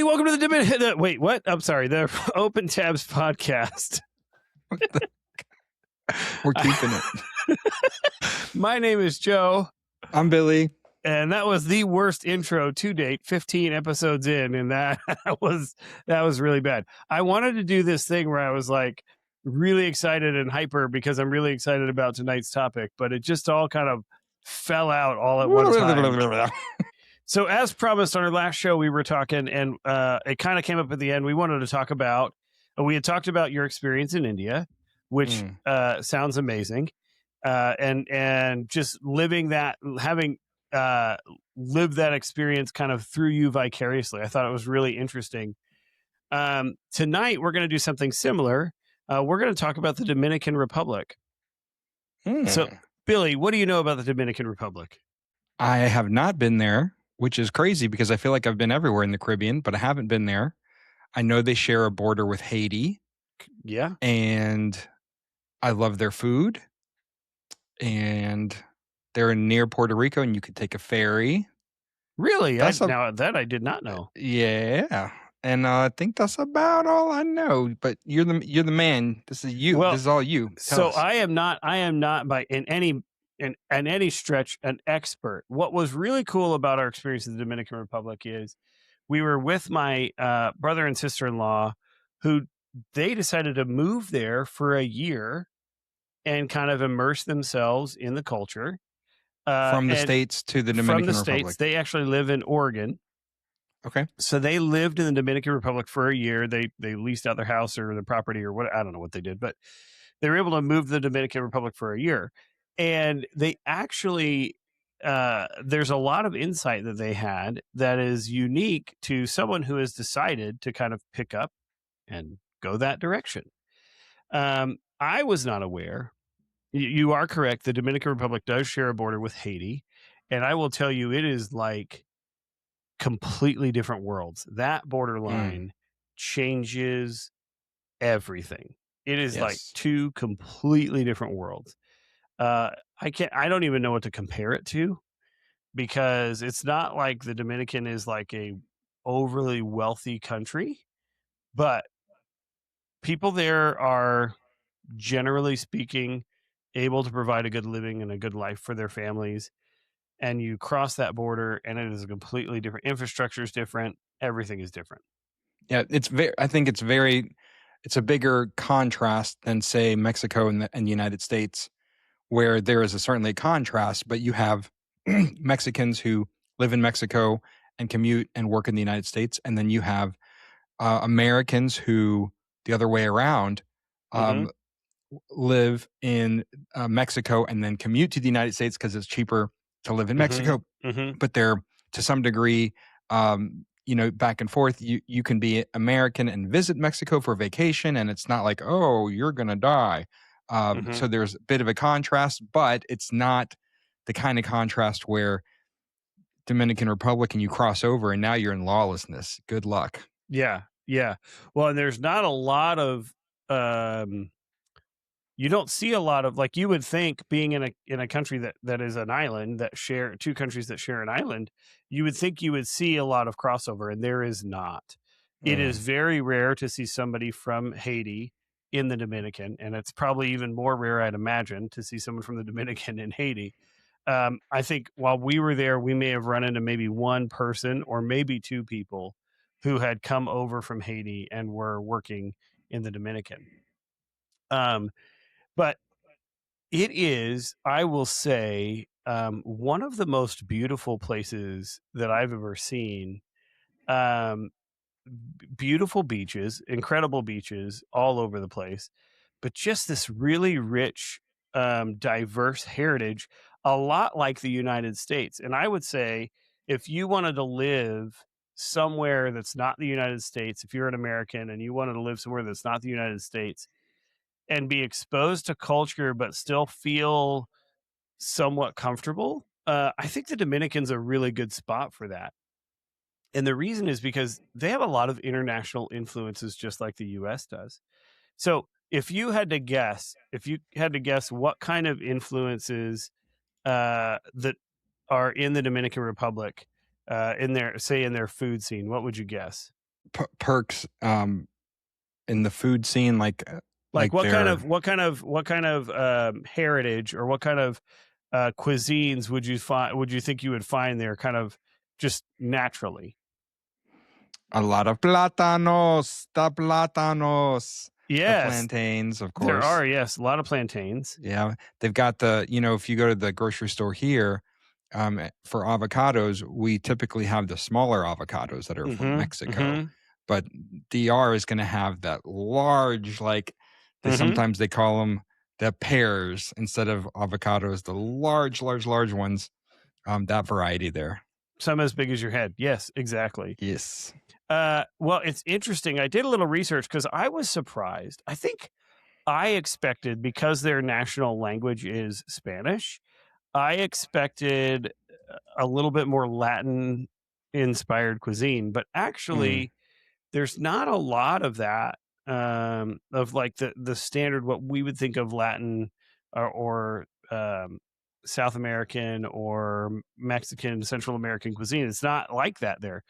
everybody. Welcome to the wait, what? I'm sorry. The Open Tabs podcast. We're keeping it. My name is Joe. I'm Billy. And that was the worst intro to date, 15 episodes in, and that was really bad. I wanted to do this thing where I was like really excited and hyper because I'm really excited about tonight's topic, but it just all kind of fell out all at one time. So as promised on our last show, we were talking, and it kind of came up at the end. We wanted to talk about, we had talked about your experience in India, which sounds amazing, and just living that, having lived that experience kind of through you vicariously. I thought it was really interesting. Tonight, we're going to do something similar. We're going to talk about the Dominican Republic. So, Billy, what do you know about the Dominican Republic? I have not been there, which is crazy because I feel like I've been everywhere in the Caribbean, but I haven't been there. I know they share a border with Haiti. Yeah. And I love their food. And they're near Puerto Rico, and you could take a ferry. Really? Now that I did not know. Yeah. And I think that's about all I know. But you're the man. This is you. Well, this is all you. Tell us. I am not by in any stretch an expert. What was really cool about our experience in the Dominican Republic is we were with my brother and sister-in-law who they decided to move there for a year and kind of immerse themselves in the culture. From the States to the Dominican Republic. From the States. They actually live in Oregon. Okay. So they lived in the Dominican Republic for a year. They leased out their house or their property or what, I don't know what they did, but they were able to move to the Dominican Republic for a year. And they actually, there's a lot of insight that they had that is unique to someone who has decided to kind of pick up and go that direction. I was not aware. You are correct. The Dominican Republic does share a border with Haiti. And I will tell you, it is like completely different worlds. That borderline changes everything. It is like two completely different worlds. I don't even know what to compare it to because it's not like the Dominican is like a overly wealthy country, but people there are generally speaking able to provide a good living and a good life for their families. And you cross that border and it is a completely different. Infrastructure is different. Everything is different. Yeah, I think it's a bigger contrast than say Mexico and the United States, where there is certainly a contrast, but you have Mexicans who live in Mexico and commute and work in the United States. And then you have Americans who, the other way around, live in Mexico and then commute to the United States because it's cheaper to live in Mexico. But they're, to some degree, back and forth. You can be American and visit Mexico for vacation, and it's not like, oh, you're going to die. So there's a bit of a contrast, but it's not the kind of contrast where Dominican Republic and you cross over and now you're in lawlessness. Good luck. Yeah. Yeah. Well, and there's not a lot of, you don't see a lot of, like you would think being in a country that is an island two countries that share an island, you would think you would see a lot of crossover, and there is not. It is very rare to see somebody from Haiti in the Dominican, and it's probably even more rare, I'd imagine, to see someone from the Dominican in Haiti. I think while we were there, we may have run into maybe one person or maybe two people who had come over from Haiti and were working in the Dominican. But it is, I will say, one of the most beautiful places that I've ever seen. Beautiful beaches, incredible beaches all over the place, but just this really rich, diverse heritage, a lot like the United States. And I would say if you wanted to live somewhere that's not the United States, if you're an American and you wanted to live somewhere that's not the United States and be exposed to culture but still feel somewhat comfortable, I think the Dominican's a really good spot for that. And the reason is because they have a lot of international influences, just like the U.S. does. So if you had to guess what kind of influences that are in the Dominican Republic, in their food scene, what would you guess? perks in the food scene, like What their kind of heritage or what kind of cuisines would you think you would find there kind of just naturally? a lot of the Yes, plantains, of there course. are, yes, a lot of plantains. Yeah, they've got the, if you go to the grocery store here, for avocados, we typically have the smaller avocados that are from Mhm, Mexico, mhm, but DR is going to have that large, like mhm. they call them the pears instead of avocados, the large, large, large ones. That variety there. Some as big as your head. Yes, exactly. Yes. Well, it's interesting. I did a little research because I was surprised. I think I expected, because their national language is Spanish, I expected a little bit more Latin inspired cuisine, but Mm. actually there's not a lot of that, of like the standard what we would think of Latin or South American or Mexican, Central American cuisine. It's not like that there.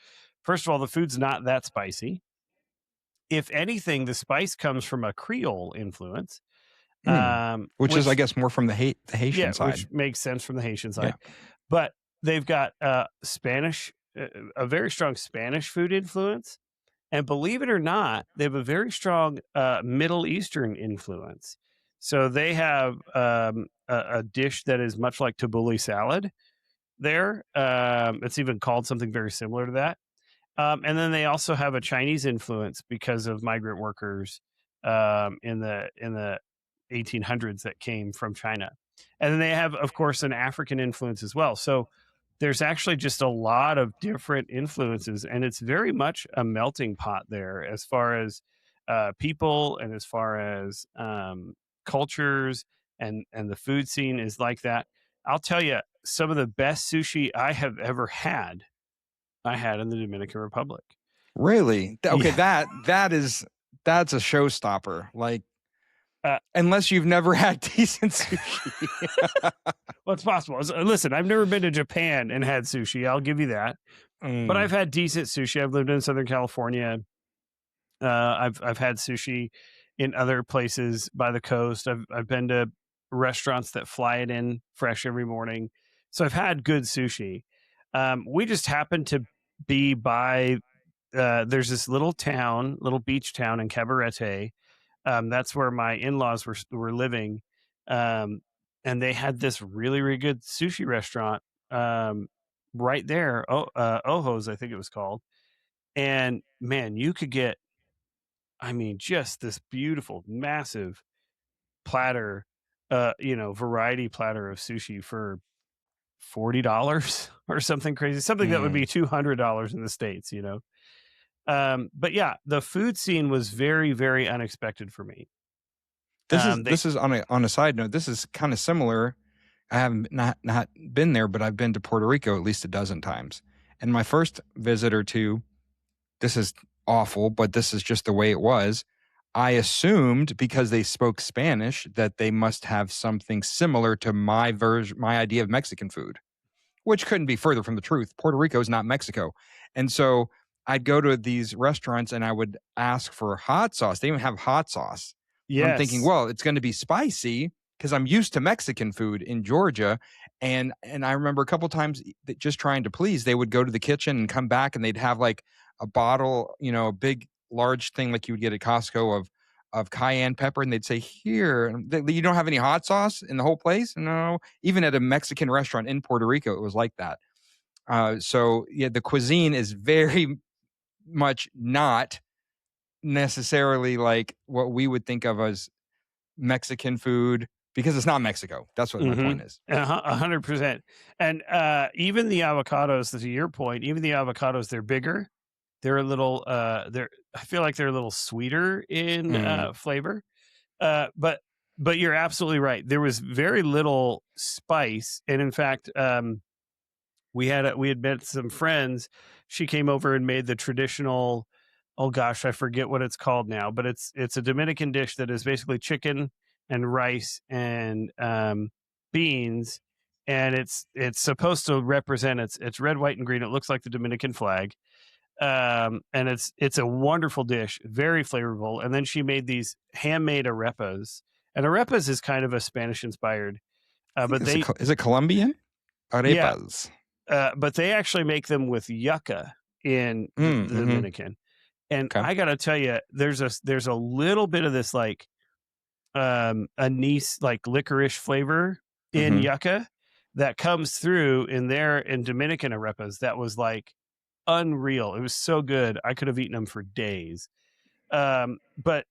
First of all, the food's not that spicy. If anything, the spice comes from a Creole influence, Mm. Which is, I which guess, more from the Haitian which side. makes sense from the Haitian Yeah. side. But they've got Spanish, a very strong Spanish food influence. And believe it or not, they have a very strong Middle Eastern influence. So they have a dish that is much like tabbouleh salad there. It's even called something very similar to that. And then they also have a Chinese influence because of migrant workers in the 1800s that came from China. And then they have, of course, an African influence as well. So there's actually just a lot of different influences, and it's very much a melting pot there as far as people and as far as cultures, and the food scene is like that. I'll tell you, some of the best sushi I have ever had, I had in the Dominican Republic. Really? Okay, Yeah. that's a showstopper. Like, Uh, unless you've never had decent sushi. well, it's possible. Listen, I've never been to Japan and had sushi. I'll give you that. But I've Mm. had decent sushi. I've lived in Southern California. I've had sushi in other places by the coast. I've been to restaurants that fly it in fresh every morning. So I've had good sushi. We just happened to be by there's this little beach town in Cabarete. That's where my in-laws were living. Um, and they had this really, really good sushi restaurant right there. Oho's, I think it was called. And man, you could get, I mean, just this beautiful, massive platter, variety platter of sushi for $40 or something crazy, something that would Mm. be $200 in the States. But yeah, the food scene was very, very unexpected for me. They This is on a side note. This is kind of similar. I haven't not been there, but I've been to Puerto Rico at least a dozen times. And my first visit or two, this is awful, but this is just the way it was. I assumed because they spoke Spanish that they must have something similar to my idea of Mexican food, which couldn't be further from the truth. Puerto Rico is not Mexico. And so I'd go to these restaurants and I would ask for hot sauce. They even have hot sauce. And I'm thinking, Yes. well, it's going to be spicy because I'm used to Mexican food in Georgia. And I remember a couple times that just trying to please, they would go to the kitchen and come back and they'd have like a bottle, a big, large thing like you would get at Costco of cayenne pepper. And they'd say, here, you don't have any hot sauce in the whole place? No. Even at a Mexican restaurant in Puerto Rico, it was like that. So yeah, the cuisine is very much not necessarily like what we would think of as Mexican food because it's not Mexico. That's what my point is. 100%. And even the avocados, to your point, even the avocados, they're bigger. They're a little, I feel like they're a little sweeter in Mm. flavor. But you're absolutely right. There was very little spice. And in fact, we had met some friends. She came over and made the traditional, oh gosh, I forget what it's called now, but it's a Dominican dish that is basically chicken and rice and beans, and it's supposed to represent, it's red, white, and green. It looks like the Dominican flag. And it's a wonderful dish, very flavorful. And then she made these handmade arepas, and arepas is kind of a Spanish inspired, I think but they is it Colombian? yeah, Arepas. but they actually make them with yucca in the Mm-hmm. Dominican. And Okay. I got to tell you, there's a little bit of this like anise, like licorice flavor in Mm-hmm. yucca that comes through in there in Dominican arepas. That was like unreal. It was so good. I could have eaten them for days. But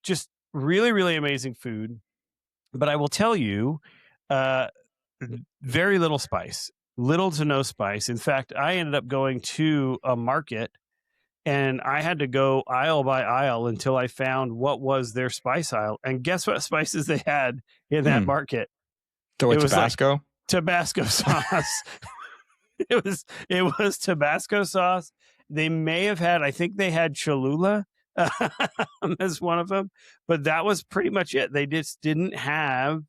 just really, really amazing food. But I will tell you, uh, very little spice, little to no spice. In fact, I ended up going to a market and I had to go aisle by aisle until I found what was their spice aisle. And guess what spices they had in that Mm. market? So It it's was like Tabasco. Tabasco sauce. it was Tabasco sauce. They may have had, I think they had Cholula as one of them, but that was pretty much it. They just didn't have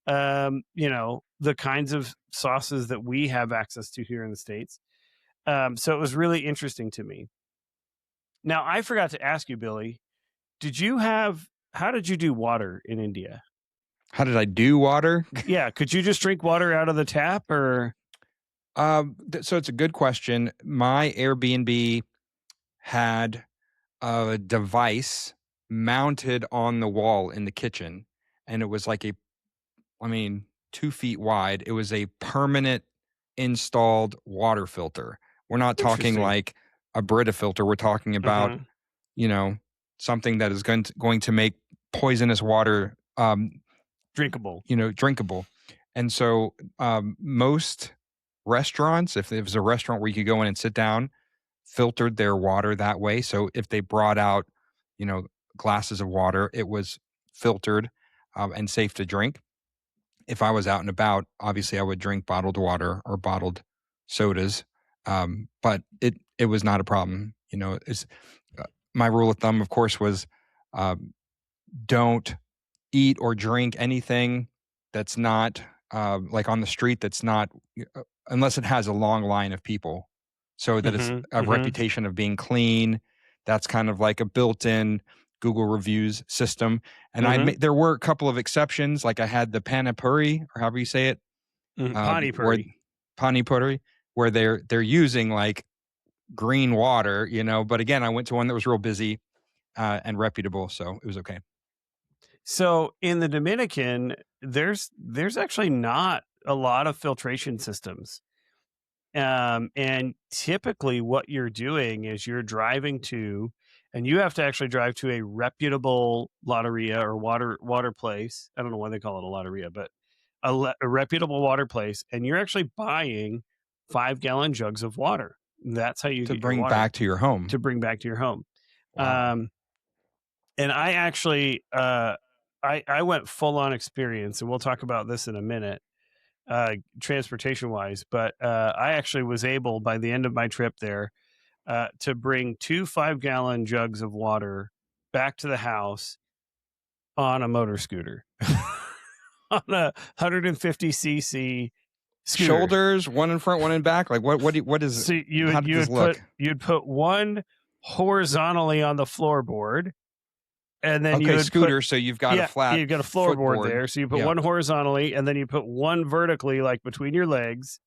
the kinds of sauces that we have access to here in the States. So it was really interesting to me. Now, I forgot to ask you, Billy, how did you do water in India? How did I do water? Yeah. Could you just drink water out of the tap or? So it's a good question. My Airbnb had a device mounted on the wall in the kitchen, and it was like 2 feet wide. It was a permanent installed water filter. We're not talking Interesting. like a Brita filter. We're talking about, something that is going to make poisonous water Drinkable. Drinkable. And so most restaurants, if it was a restaurant where you could go in and sit down, filtered their water that way. So if they brought out, glasses of water, it was filtered and safe to drink. If I was out and about, obviously I would drink bottled water or bottled sodas, but it was not a problem. It's my rule of thumb, of course, was don't eat or drink anything that's not like on the street. That's not unless it has a long line of people, so that it's a reputation of being clean. That's kind of like a built-in Google reviews system. And there were a couple of exceptions, like I had the pani puri, or however you say it, Pani puri, where they're using like green water, But again, I went to one that was real busy and reputable, so it was okay. So in the Dominican, there's actually not a lot of filtration systems. And typically what you're doing is you're driving to, and you have to actually drive to a reputable lotteria or water place. I don't know why they call it a lotteria, but a reputable water place. And you're actually buying 5-gallon jugs of water. That's how you to get bring your water back to your home. to bring back to your home. Wow. And I actually, I went full on experience, and we'll talk about this in a minute, transportation wise. But I actually was able by the end of my trip there to bring 2 5-gallon jugs of water back to the house on a motor scooter, on a 150cc scooter. Shoulders, one in front, one in back. Like what is? So how did this look? You'd put one horizontally on the floorboard. And then you would scooter, so you've got a flat. You've got a floorboard there. So you put one horizontally, and then you put one vertically, like between your legs,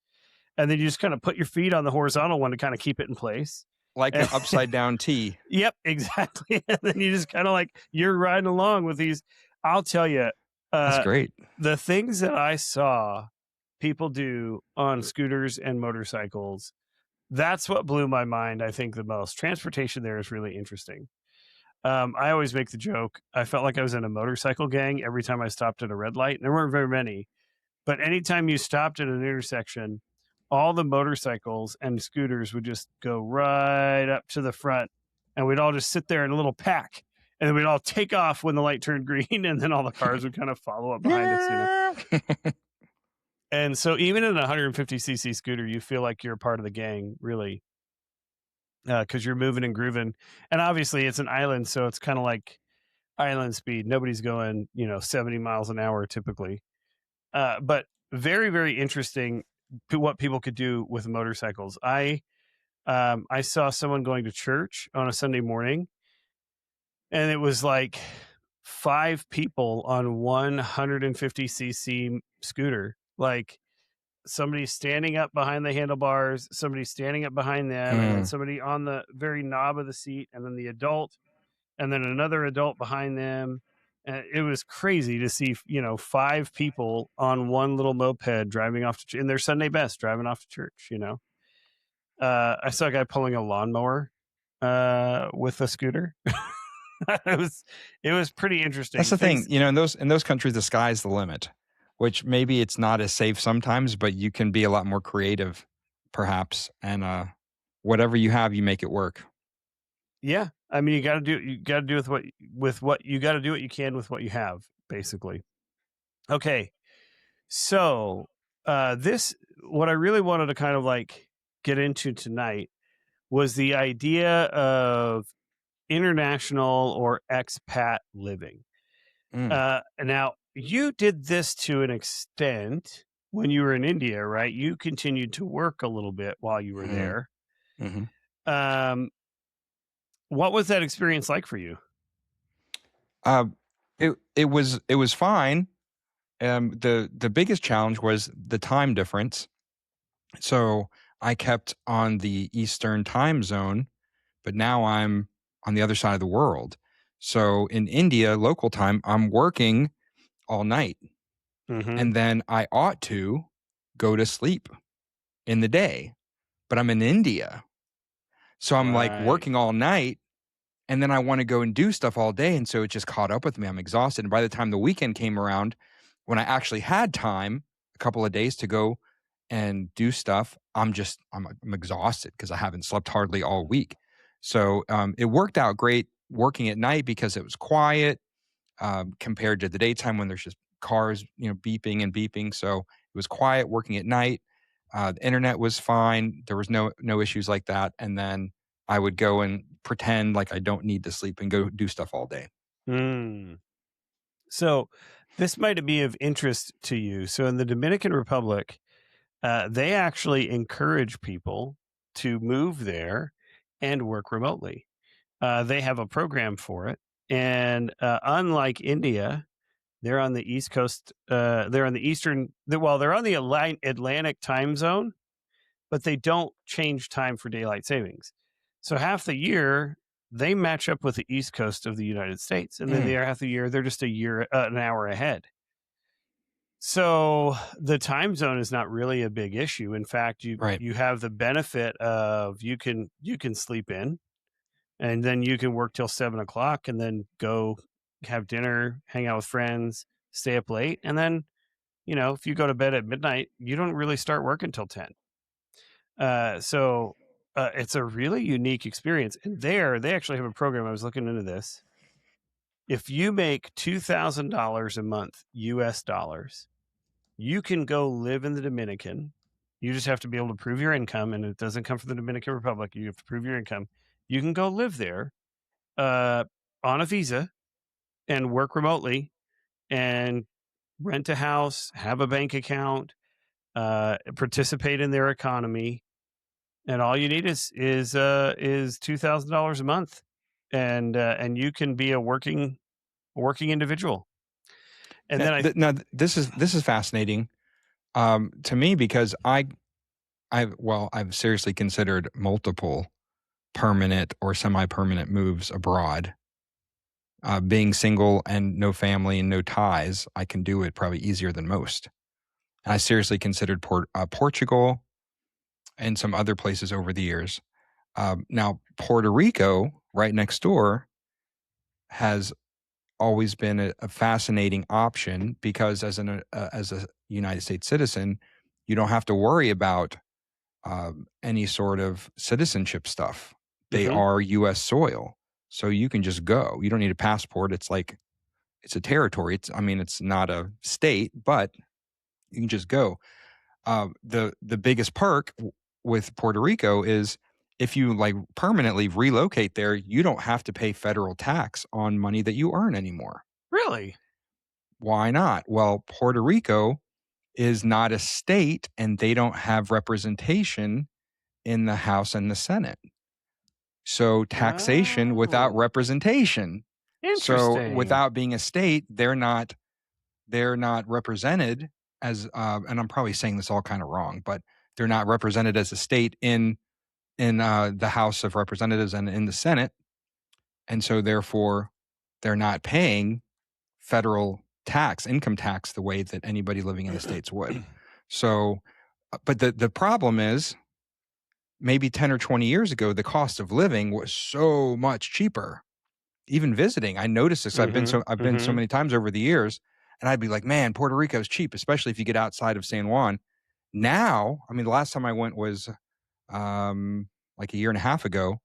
and then you just kind of put your feet on the horizontal one to kind of keep it in place, like an upside down T. Yep, exactly. And then you just kind of like you're riding along with these. I'll tell you, that's great. The things that I saw people do on scooters and motorcycles, that's what blew my mind. I think the most transportation there is really interesting. I always make the joke. I felt like I was in a motorcycle gang every time I stopped at a red light. And there weren't very many, but anytime you stopped at an intersection, all the motorcycles and scooters would just go right up to the front, and we'd all just sit there in a little pack, and then we'd all take off when the light turned green, and then all the cars would kind of follow up behind us, And so even in a 150cc scooter, you feel like you're a part of the gang, really. Because you're moving and grooving, and obviously it's an island, so it's kind of like island speed. Nobody's going 70 miles an hour typically, but very, very interesting what people could do with motorcycles. I I saw someone going to church on a Sunday morning, and it was like 5 people on 150cc scooter. Like, somebody standing up behind the handlebars, somebody standing up behind them, and then somebody on the very knob of the seat, and then the adult, and then another adult behind them. And it was crazy to see, 5 people on one little moped driving off in their Sunday best, driving off to church. I saw a guy pulling a lawnmower with a scooter. it was pretty interesting. That's the thing, in those countries, the sky's the limit, which maybe it's not as safe sometimes, but you can be a lot more creative, perhaps, and whatever you have, you make it work. Yeah, I mean, you got to do you got to do what you can with what you have, basically. Okay, so what I really wanted to kind of like get into tonight was the idea of international or expat living. Now, you did this to an extent when you were in India, right? You continued to work a little bit while you were there. Um, what was that experience like for you? It was fine. The biggest challenge was the time difference. So I kept on the Eastern time zone, but now I'm on the other side of the world. So in India, local time, I'm working all night. And then I ought to go to sleep in the day, but I'm in India. So I'm like working all night, and then I want to go and do stuff all day. And so it just caught up with me. I'm exhausted. And by the time the weekend came around, when I actually had time, a couple of days to go and do stuff, I'm exhausted because I haven't slept hardly all week. So it worked out great working at night because it was quiet compared to the daytime when there's just cars, beeping and beeping. So it was quiet working at night. The internet was fine. There was no issues like that. And then I would go and pretend like I don't need to sleep and go do stuff all day. So this might be of interest to you. So in the Dominican Republic, they actually encourage people to move there and work remotely. They have a program for it. And unlike India, they're on the East Coast. They're on the they're on the Atlantic time zone, but they don't change time for daylight savings. So half the year, they match up with the East Coast of the United States. And then the other half of the year, they're just an hour ahead. So the time zone is not really a big issue. In fact, you have the benefit of you can sleep in, and then you can work till 7:00 and then go have dinner, hang out with friends, stay up late. And then, if you go to bed at midnight, you don't really start working till 10. So it's a really unique experience. And they actually have a program. I was looking into this. If you make $2,000 a month, US dollars, you can go live in the Dominican. You just have to be able to prove your income, and it doesn't come from the Dominican Republic. You have to prove your income. You can go live there on a visa and work remotely and rent a house, have a bank account, participate in their economy. And all you need is $2,000 a month, and you can be a working individual. And then this is fascinating to me because I've seriously considered multiple permanent or semi-permanent moves abroad. Being single and no family and no ties, I can do it probably easier than most. And I seriously considered Portugal and some other places over the years. Now, Puerto Rico, right next door, has always been a fascinating option because as a United States citizen, you don't have to worry about any sort of citizenship stuff. They are U.S. soil, so you can just go. You don't need a passport. It's like it's a territory. It's not a state, but you can just go. The biggest perk with Puerto Rico is if you like permanently relocate there, you don't have to pay federal tax on money that you earn anymore. Really? Why not? Well, Puerto Rico is not a state and they don't have representation in the House and the Senate. So taxation without representation. So Interesting. without being a state, they're not represented as, and I'm probably saying this all kind of wrong, but they're not represented as a state in the House of Representatives and in the Senate. And so therefore they're not paying federal tax, income tax, the way that anybody living in the States would. So, but the problem is, maybe 10 or 20 years ago, the cost of living was so much cheaper. Even visiting, I noticed this. I've been so many times over the years, and I'd be like, man, Puerto Rico is cheap, especially if you get outside of San Juan. Now, I mean, the last time I went was like a year and a half ago.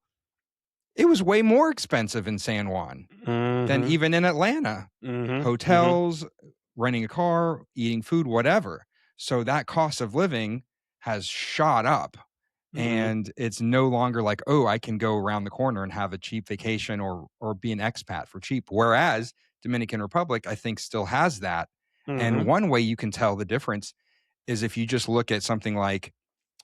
It was way more expensive in San Juan than even in Atlanta. Hotels, renting a car, eating food, whatever. So that cost of living has shot up. And it's no longer like, oh, I can go around the corner and have a cheap vacation or be an expat for cheap. Whereas Dominican Republic, I think, still has that. And one way you can tell the difference is if you just look at something like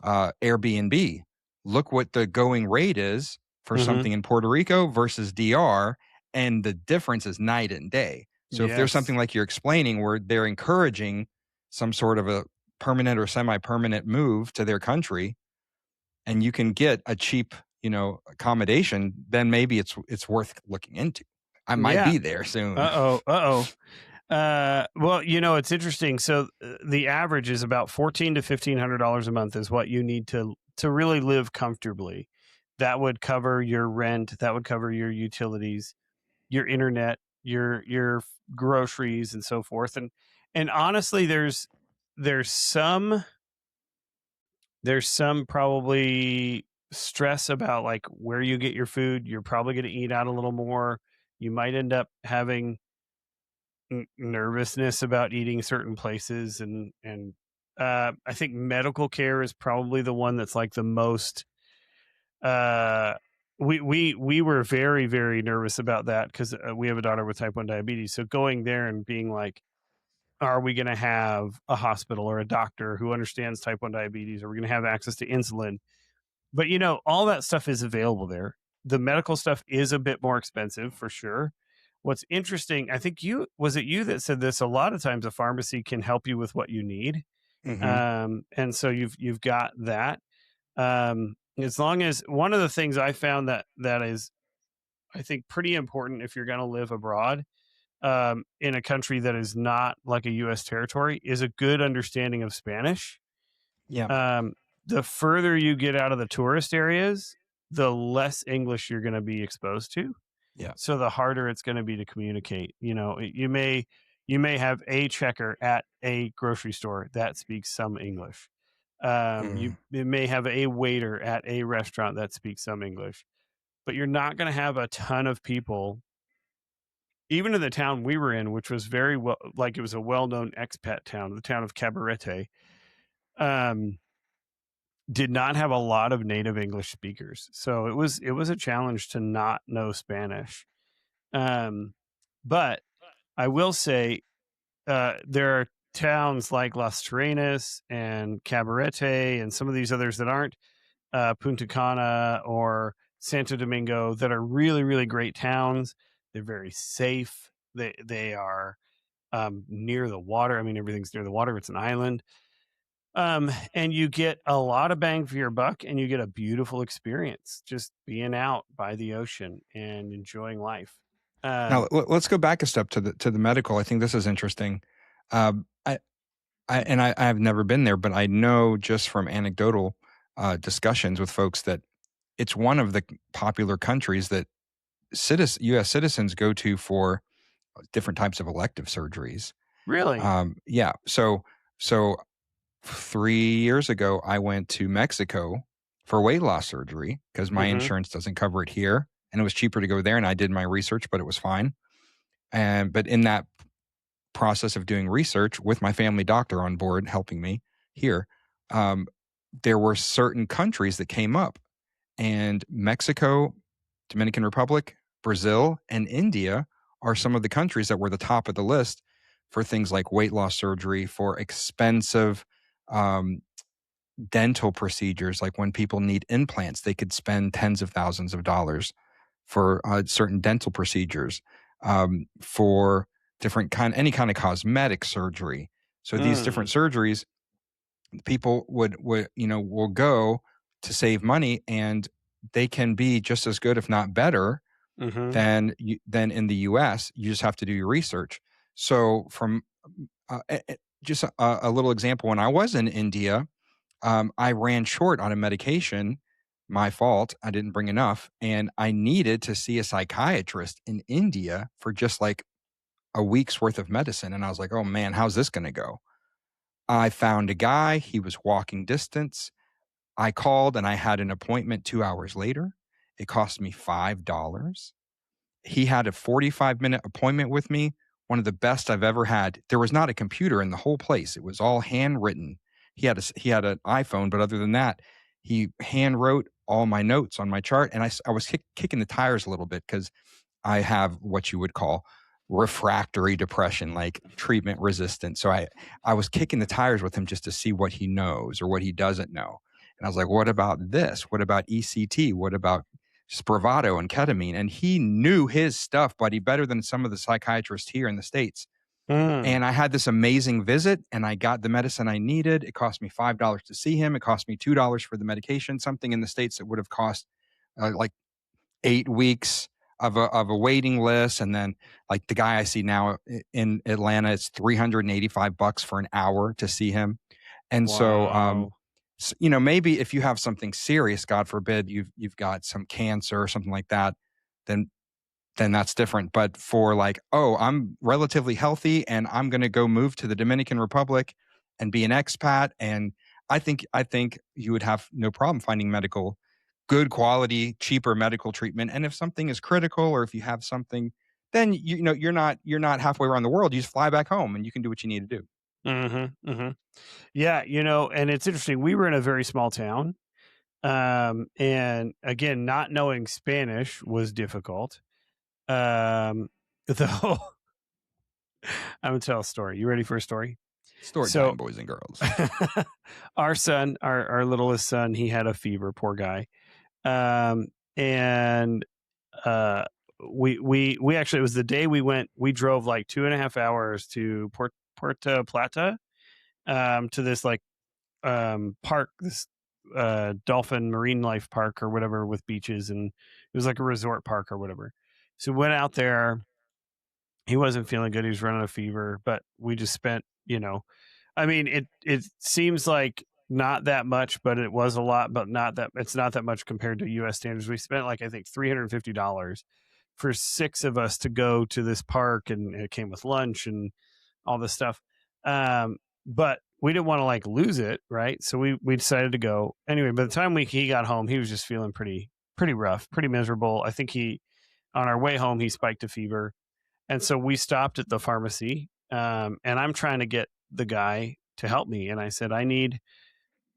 Airbnb. Look what the going rate is for something in Puerto Rico versus DR, and the difference is night and day. So if there's something like you're explaining where they're encouraging some sort of a permanent or semi-permanent move to their country, and you can get a cheap, accommodation, then maybe it's worth looking into. I might be there soon. Well, it's interesting. So the average is about $1,400 to $1,500 a month is what you need to really live comfortably. That would cover your rent. That would cover your utilities, your internet, your groceries, and so forth. And honestly, there's some probably stress about like where you get your food. You're probably going to eat out a little more. You might end up having nervousness about eating certain places, and I think medical care is probably the one that's like the most. We were very, very nervous about that because we have a daughter with type 1 diabetes. So going there and being like, are we going to have a hospital or a doctor who understands type 1 diabetes? Are we going to have access to insulin? But, all that stuff is available there. The medical stuff is a bit more expensive for sure. What's interesting, I think was it you that said this? A lot of times a pharmacy can help you with what you need. And so you've got that. As long as one of the things I found that is, I think, pretty important if you're going to live abroad, in a country that is not like a U.S. territory, is a good understanding of Spanish. Yeah. The further you get out of the tourist areas, the less English you're going to be exposed to. Yeah. So the harder it's going to be to communicate. You may have a checker at a grocery store that speaks some English. You may have a waiter at a restaurant that speaks some English, but you're not going to have a ton of people. Even in the town we were in, which was very well, like it was a well-known expat town, the town of Cabarete, did not have a lot of native English speakers. So it was a challenge to not know Spanish. But I will say, there are towns like Las Terrenas and Cabarete and some of these others that aren't Punta Cana or Santo Domingo that are really, really great towns. They're very safe. They are near the water. I mean, everything's near the water. It's an island. And you get a lot of bang for your buck, and you get a beautiful experience just being out by the ocean and enjoying life. Now let's go back a step to the medical. I think this is interesting. I have never been there, but I know just from anecdotal discussions with folks that it's one of the popular countries that U.S. citizens go to for different types of elective surgeries. Really? Yeah. So 3 years ago, I went to Mexico for weight loss surgery because my insurance doesn't cover it here, and it was cheaper to go there. And I did my research, but it was fine. But in that process of doing research with my family doctor on board helping me here, there were certain countries that came up, and Mexico, Dominican Republic, Brazil, and India are some of the countries that were the top of the list for things like weight loss surgery, for expensive dental procedures, like when people need implants, they could spend tens of thousands of dollars for certain dental procedures, for any kind of cosmetic surgery. So these different surgeries, people will go to save money, and they can be just as good, if not better, than in the U.S. You just have to do your research. So from just a little example, when I was in India, I ran short on a medication. My fault. I didn't bring enough. And I needed to see a psychiatrist in India for just like a week's worth of medicine. And I was like, oh man, how's this going to go? I found a guy. He was walking distance. I called and I had an appointment 2 hours later. It cost me $5. He had a 45-minute appointment with me, one of the best I've ever had. There was not a computer in the whole place. It was all handwritten. He had an iPhone, but other than that, he hand wrote all my notes on my chart. And I was kicking the tires a little bit because I have what you would call refractory depression, like treatment resistant. So I was kicking the tires with him just to see what he knows or what he doesn't know. And I was like, what about this? What about ECT? What about Spravato and ketamine? And he knew his stuff, buddy, better than some of the psychiatrists here in the States. And I had this amazing visit, and I got the medicine I needed. It cost me $5 to see him. It cost me $2 for the medication, something in the States that would have cost like 8 weeks of a waiting list. And then like the guy I see now in Atlanta, it's $385 for an hour to see him. And Wow. so, maybe if you have something serious, God forbid, you've got some cancer or something like that, then that's different. But for like, oh, I'm relatively healthy and I'm going to go move to the Dominican Republic and be an expat, and I think you would have no problem finding good quality, cheaper medical treatment. And if something is critical, or if you have something, then you're not halfway around the world. You just fly back home and you can do what you need to do. Yeah, and it's interesting. We were in a very small town. And again, not knowing Spanish was difficult. Though I'm gonna tell a story. You ready for a story? Story time, boys and girls. Our son, our littlest son, he had a fever, poor guy. And we actually, it was the day we drove like 2.5 hours to Puerto Plata, to this like park, this dolphin marine life park or whatever, with beaches, and it was like a resort park or whatever. So we went out there. He wasn't feeling good. He was running a fever, but we just spent, I mean, it seems like not that much, but it was a lot, but it's not that much compared to US standards. We spent like, I think $350 for 6 of us to go to this park, and it came with lunch and all this stuff. But we didn't want to like lose it, right? So we decided to go anyway. By the time he got home, he was just feeling pretty rough, pretty miserable. I think on our way home, he spiked a fever, and so we stopped at the pharmacy. And I'm trying to get the guy to help me, and I said, I need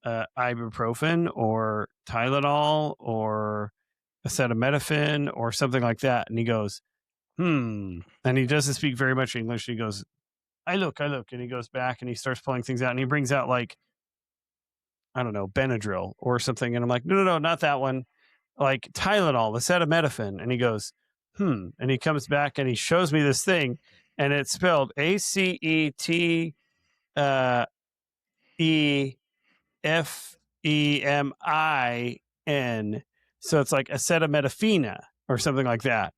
ibuprofen or Tylenol or acetaminophen or something like that. And he goes, and he doesn't speak very much English. He goes, I look, and he goes back and he starts pulling things out, and he brings out like, I don't know, Benadryl or something. And I'm like, no, not that one. Like Tylenol, acetaminophen. And he goes, and he comes back and he shows me this thing, and it's spelled ACETEFEMIN. So it's like acetaminophen or something like that.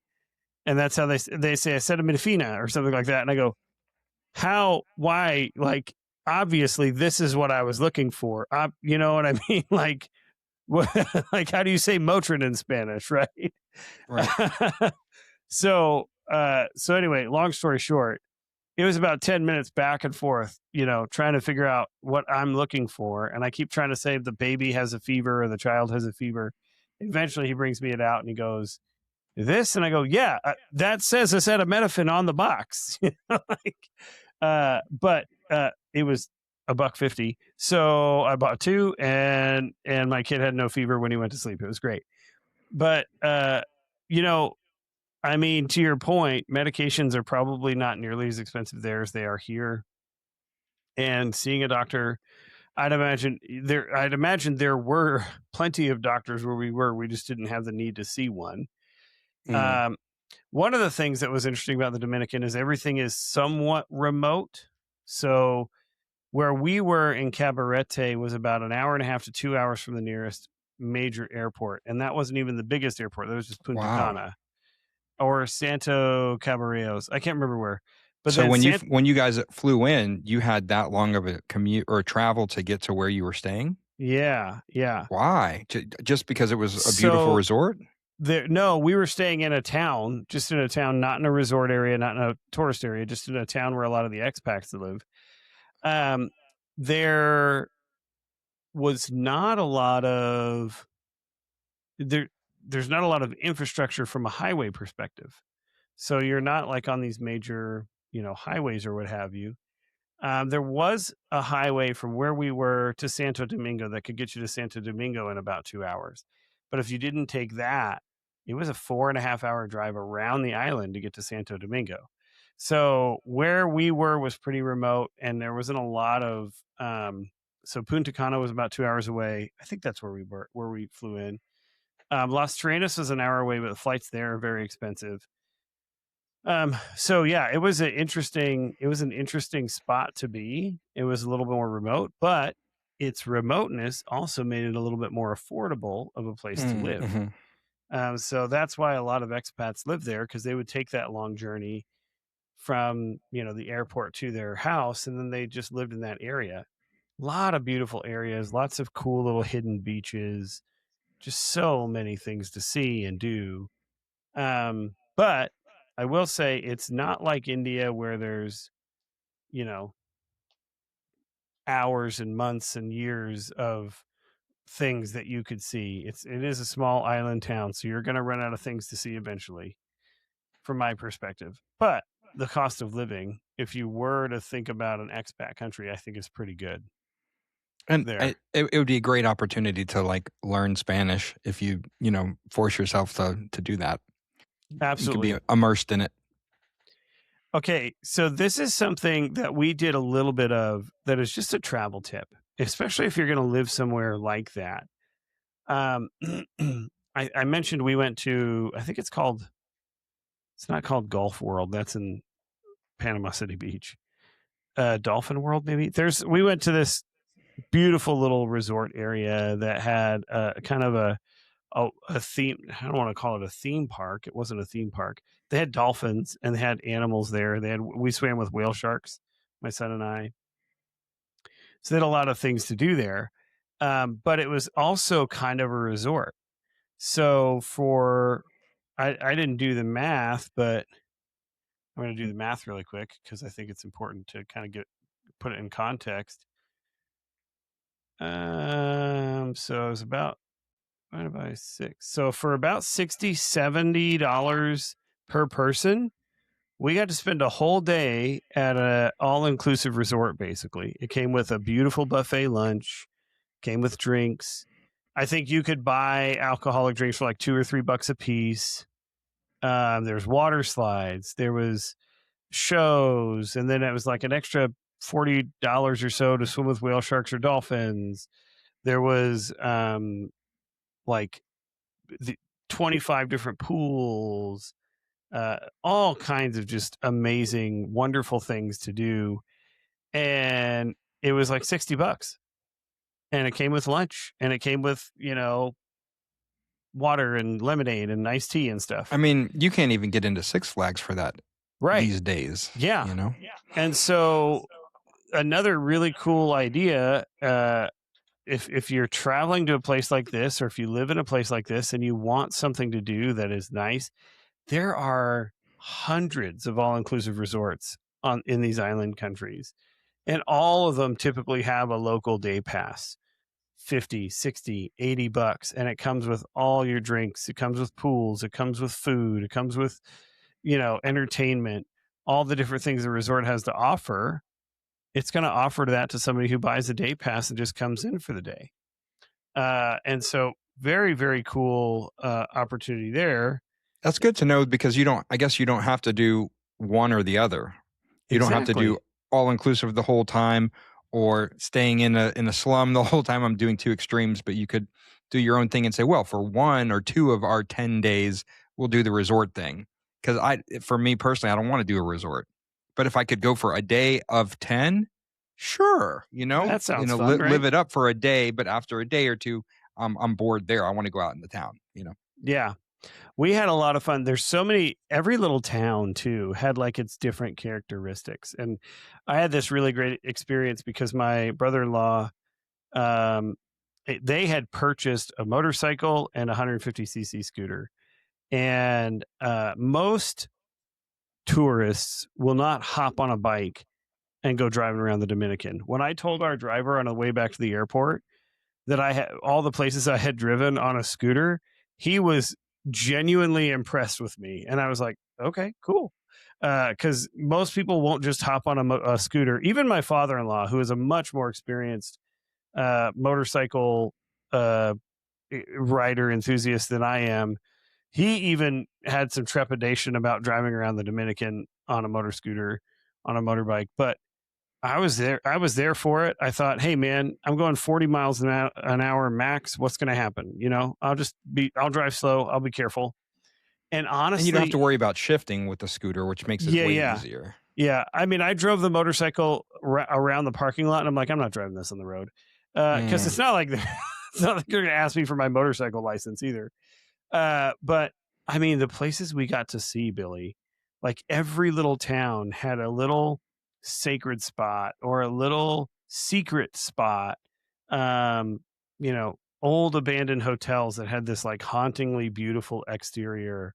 And that's how they say acetaminophen or something like that. And I go, why? Like, obviously this is what I was looking for. You know what I mean? Like, like, how do you say Motrin in Spanish? Right. So anyway, long story short, it was about 10 minutes back and forth, trying to figure out what I'm looking for. And I keep trying to say the baby has a fever or the child has a fever. Eventually he brings me it out and he goes, this? And I go, yeah, that says acetaminophen on the box. But it was $1.50. So I bought 2, and my kid had no fever when he went to sleep. It was great. But, I mean, to your point, medications are probably not nearly as expensive there as they are here. And seeing a doctor, I'd imagine there were plenty of doctors where we were. We just didn't have the need to see one. Mm. Um, one of the things that was interesting about the Dominican is everything is somewhat remote. So where we were in Cabarete was about an hour and a half to 2 hours from the nearest major airport, and that wasn't even the biggest airport. That was just Punta Wow. Cana or Santo Caballeros. I can't remember where. But So then when you guys flew in, you had that long of a commute or travel to get to where you were staying? yeah, yeah. Why? Just because it was a beautiful So resort? no, we were staying in a town, just in a town, not in a resort area, not in a tourist area, just in a town where a lot of the expats live. There was not a lot of there. There's not a lot of infrastructure from a highway perspective, so you're not like on these major, highways or what have you. There was a highway from where we were to Santo Domingo that could get you to Santo Domingo in about 2 hours. But if you didn't take that, it was a 4.5 hour drive around the island to get to Santo Domingo. So where we were was pretty remote, and there wasn't a lot of. So Punta Cana was about 2 hours away. I think that's where we were, where we flew in. Las Terrenas was an hour away, but the flights there are very expensive. So yeah, it was an interesting spot to be. It was a little more remote, but its remoteness also made it a little bit more affordable of a place to live. So that's why a lot of expats live there, because they would take that long journey from, the airport to their house, and then they just lived in that area. A lot of beautiful areas, lots of cool little hidden beaches, just so many things to see and do. But I will say it's not like India where there's, you know, hours and months and years of things that you could see. It is a small island town, so you're going to run out of things to see eventually, from my perspective. But the cost of living, if you were to think about an expat country, I think is pretty good And there. it would be a great opportunity to like learn Spanish if you force yourself to do that. Absolutely. You could be immersed in it. Okay, so this is something that we did a little bit of that is just a travel tip, especially if you're going to live somewhere like that. I mentioned we went to, I think it's not called Gulf World. That's in Panama City Beach. Dolphin World, maybe. We went to this beautiful little resort area that had kind of a theme. I don't want to call it a theme park. It wasn't a theme park. They had dolphins and they had animals there. We swam with whale sharks, my son and I. So they had a lot of things to do there. But it was also kind of a resort. So I didn't do the math, but I'm going to do the math really quick because I think it's important to kind of put it in context. So it was about divided by 6. So for about $60-$70 per person, we got to spend a whole day at a all-inclusive resort. Basically, it came with a beautiful buffet lunch, came with drinks. I think you could buy alcoholic drinks for like $2 or $3 a piece. There's water slides, there was shows, and then it was like an extra $40 or so to swim with whale sharks or dolphins. There was like the 25 different pools, all kinds of just amazing, wonderful things to do. And it was like $60. And it came with lunch, and it came with, water and lemonade and iced tea and stuff. I mean, you can't even get into Six Flags for that these days. Yeah. Yeah. And so another really cool idea, if you're traveling to a place like this, or if you live in a place like this and you want something to do that is nice, there are hundreds of all-inclusive resorts in these island countries, and all of them typically have a local day pass, 50, 60, $80, and it comes with all your drinks, it comes with pools, it comes with food, it comes with entertainment, all the different things the resort has to offer. It's going to offer that to somebody who buys a day pass and just comes in for the day. And so very, very cool opportunity there. That's good to know, because I guess you don't have to do one or the other. You don't have to do all inclusive the whole time, or staying in a slum the whole time. I'm doing two extremes, but you could do your own thing and say, well, for 1 or 2 of our 10 days, we'll do the resort thing. Because for me personally, I don't want to do a resort. But if I could go for a day of 10, sure, That sounds fun, right? live it up for a day, but after a day or two, I'm bored there. I want to go out in the town. Yeah. We had a lot of fun. There's so many, every little town too had like its different characteristics. And I had this really great experience because my brother-in-law, they had purchased a motorcycle and a 150cc scooter. And most tourists will not hop on a bike and go driving around the Dominican. When I told our driver on the way back to the airport that I had all the places I had driven on a scooter, he was genuinely impressed with me. And I was like, okay, cool. Because most people won't just hop on a scooter. Even my father-in-law, who is a much more experienced motorcycle rider enthusiast than I am, he even had some trepidation about driving around the Dominican on a motor scooter, on a motorbike. But I was there. I was there for it. I thought, hey man, I'm going 40 miles an hour max. What's going to happen? I'll drive slow. I'll be careful. And And you don't have to honestly, worry about shifting with the scooter, which makes it way yeah. easier. Yeah. I mean, I drove the motorcycle around the parking lot and I'm like, I'm not driving this on the road. Cause it's not like, it's not like they're going to ask me for my motorcycle license either. But I mean, the places we got to see, Billy, like every little town had a little sacred spot or a little secret spot. Um, old abandoned hotels that had this like hauntingly beautiful exterior,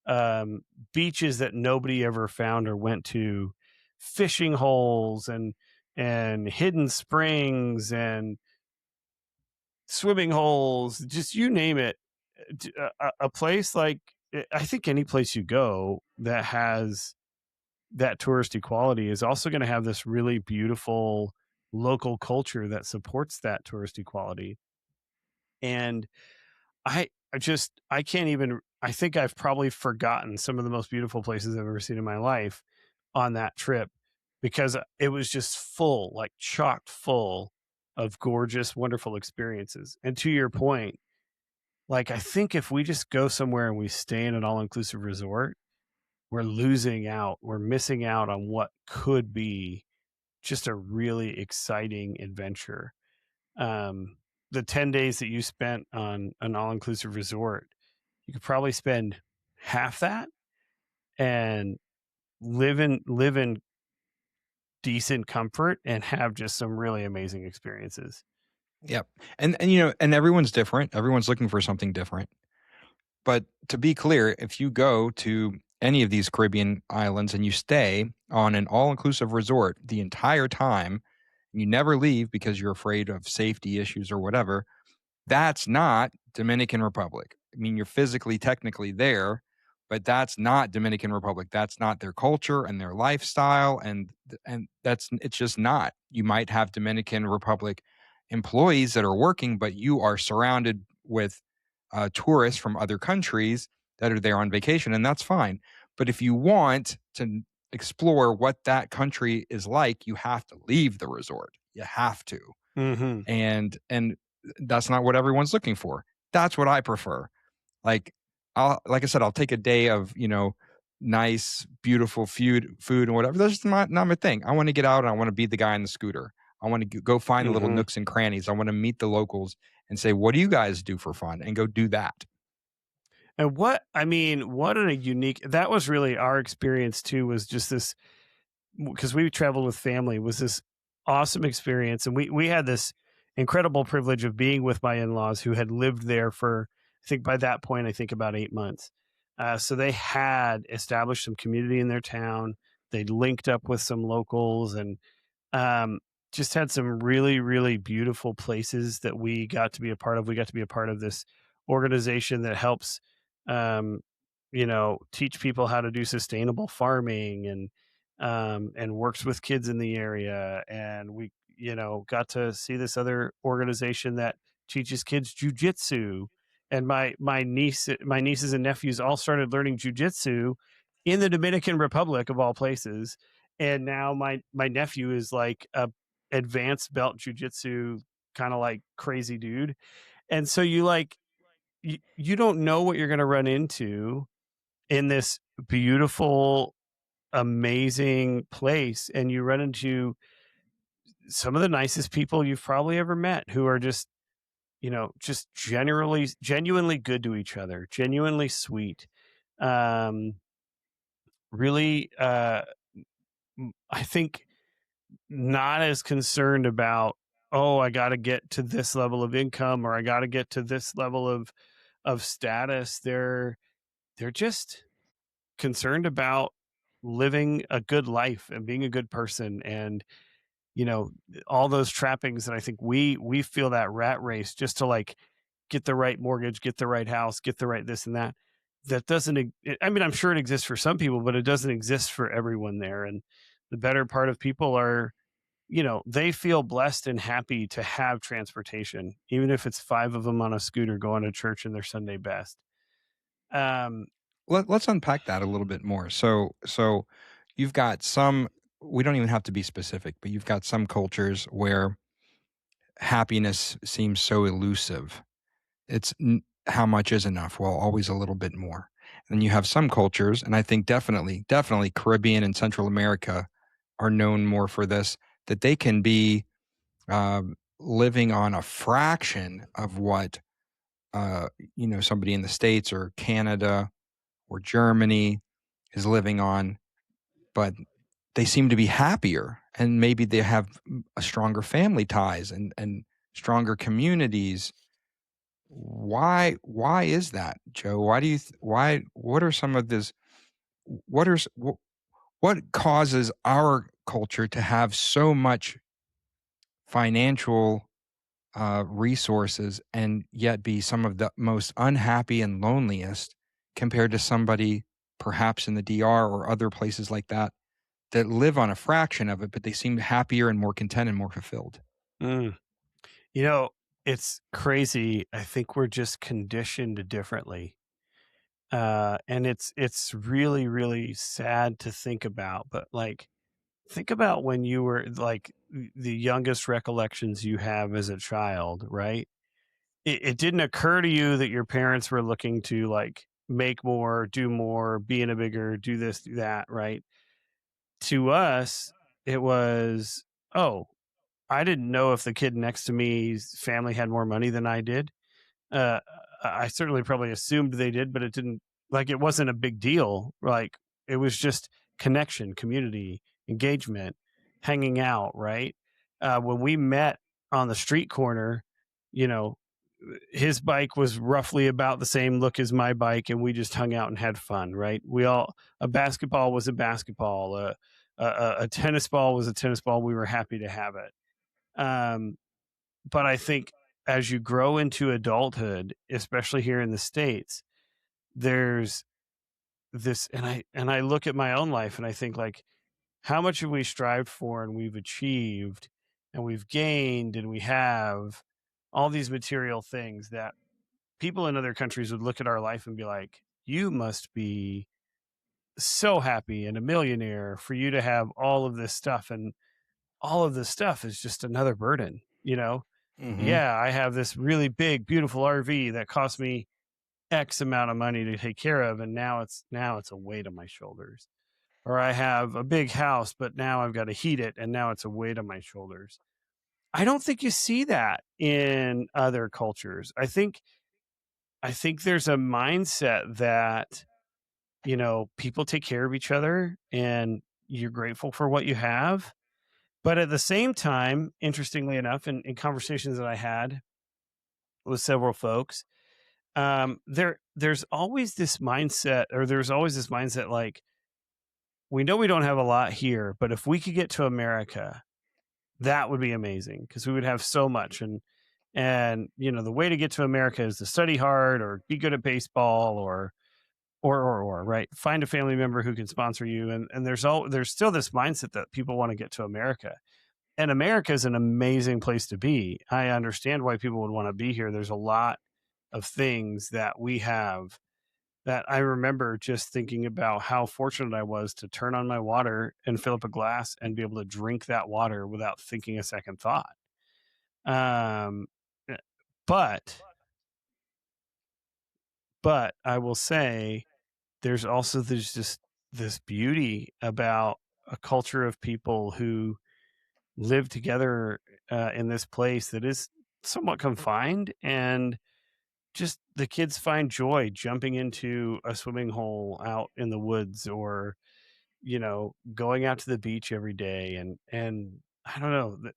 um, beaches that nobody ever found or went to, fishing holes and hidden springs and swimming holes, just you name it. A place like, I think any place you go that has that touristy quality is also going to have this really beautiful local culture that supports that touristy quality. And I can't even, I think I've probably forgotten some of the most beautiful places I've ever seen in my life on that trip because it was just full, like chocked full of gorgeous, wonderful experiences. And to your point, like, I think if we just go somewhere and we stay in an all-inclusive resort, we're losing out. We're missing out on what could be just a really exciting adventure. The 10 days that you spent on an all-inclusive resort, you could probably spend half that and live in decent comfort and have just some really amazing experiences. Yep. And everyone's different. Everyone's looking for something different. But to be clear, if you go to any of these Caribbean islands and you stay on an all-inclusive resort the entire time, you never leave because you're afraid of safety issues or whatever, that's not Dominican Republic. I mean, you're physically, technically there, but that's not Dominican Republic. That's not their culture and their lifestyle, and it's just not. You might have Dominican Republic employees that are working, but you are surrounded with tourists from other countries that are there on vacation, and that's fine. But if you want to explore what that country is like, you have to leave the resort. You have to. Mm-hmm. And that's not what everyone's looking for. That's what I prefer. Like like I said, I'll take a day of, nice, beautiful food and whatever. That's just not my thing. I want to get out and I want to be the guy on the scooter. I want to go find the little nooks and crannies. I want to meet the locals and say, what do you guys do for fun? And go do that. And what a unique, that was really our experience too, was just this, because we traveled with family, was this awesome experience. And we had this incredible privilege of being with my in-laws who had lived there for, I think by that point, I think about 8 months. So they had established some community in their town. They'd linked up with some locals and just had some really, really beautiful places that we got to be a part of. We got to be a part of this organization that helps, um, teach people how to do sustainable farming and works with kids in the area. And we, got to see this other organization that teaches kids jujitsu. And my nieces and nephews all started learning jujitsu in the Dominican Republic of all places. And now my nephew is like advanced belt jujitsu kind of like crazy dude. And so you like you don't know what you're going to run into in this beautiful, amazing place, and you run into some of the nicest people you've probably ever met who are just, just genuinely good to each other, genuinely sweet. Um, really, I think not as concerned about, oh, I got to get to this level of income or I got to get to this level of status. They're just concerned about living a good life and being a good person, and you know all those trappings that I think we feel that rat race just to like get the right mortgage, get the right house, get the right this and that. That doesn't I mean, I'm sure it exists for some people, but it doesn't exist for everyone there. And the better part of people are, they feel blessed and happy to have transportation, even if it's five of them on a scooter going to church in their Sunday best. um Let's unpack that a little bit more. So you've got some. We don't even have to be specific, but you've got some cultures where happiness seems so elusive. It's how much is enough? Well, always a little bit more. And you have some cultures, and I think definitely Caribbean and Central America are known more for this, that they can be living on a fraction of what somebody in the States or Canada or Germany is living on, but they seem to be happier, and maybe they have a stronger family ties and stronger communities. Why is that, Joe? Why do you why what are some of this what are what causes our culture to have so much financial resources and yet be some of the most unhappy and loneliest compared to somebody perhaps in the DR or other places like that that live on a fraction of it, but they seem happier and more content and more fulfilled? mm. You know, it's crazy. I think we're just conditioned differently. And it's really, really sad to think about, but like think about when you were like the youngest recollections you have as a child, right? It didn't occur to you that your parents were looking to like make more, do more, be in a bigger, do this, do that, right? To us, it was, oh, I didn't know if the kid next to me's family had more money than I did. Uh, I certainly probably assumed they did, but it didn't, like, it wasn't a big deal. Like, it was just connection, community, engagement, hanging out, right? When we met on the street corner, you know, his bike was roughly about the same look as my bike, and we just hung out and had fun, right? A basketball was a basketball, a tennis ball was a tennis ball. We were happy to have it. But I think as you grow into adulthood, especially here in the States, there's this, and I look at my own life and I think like, how much have we strived for and we've achieved and we've gained and we have all these material things that people in other countries would look at our life and be like, you must be so happy and a millionaire for you to have all of this stuff. And all of this stuff is just another burden, you know? Mm-hmm. Yeah, I have this really big, beautiful RV that cost me X amount of money to take care of, and now it's a weight on my shoulders. Or I have a big house, but now I've got to heat it, and now it's a weight on my shoulders. I don't think you see that in other cultures. I think there's a mindset that, people take care of each other and you're grateful for what you have. But at the same time, interestingly enough, in conversations that I had with several folks, there's always this mindset, or there's always this mindset like, we know we don't have a lot here, but if we could get to America, that would be amazing because we would have so much. And the way to get to America is to study hard or be good at baseball or right, find a family member who can sponsor you. And there's still this mindset that people want to get to America. And America is an amazing place to be. I understand why people would want to be here. There's a lot of things that we have that I remember just thinking about how fortunate I was to turn on my water and fill up a glass and be able to drink that water without thinking a second thought. Um, eh, but but I will say there's just this beauty about a culture of people who live together in this place that is somewhat confined, and just the kids find joy jumping into a swimming hole out in the woods, or going out to the beach every day, and I don't know,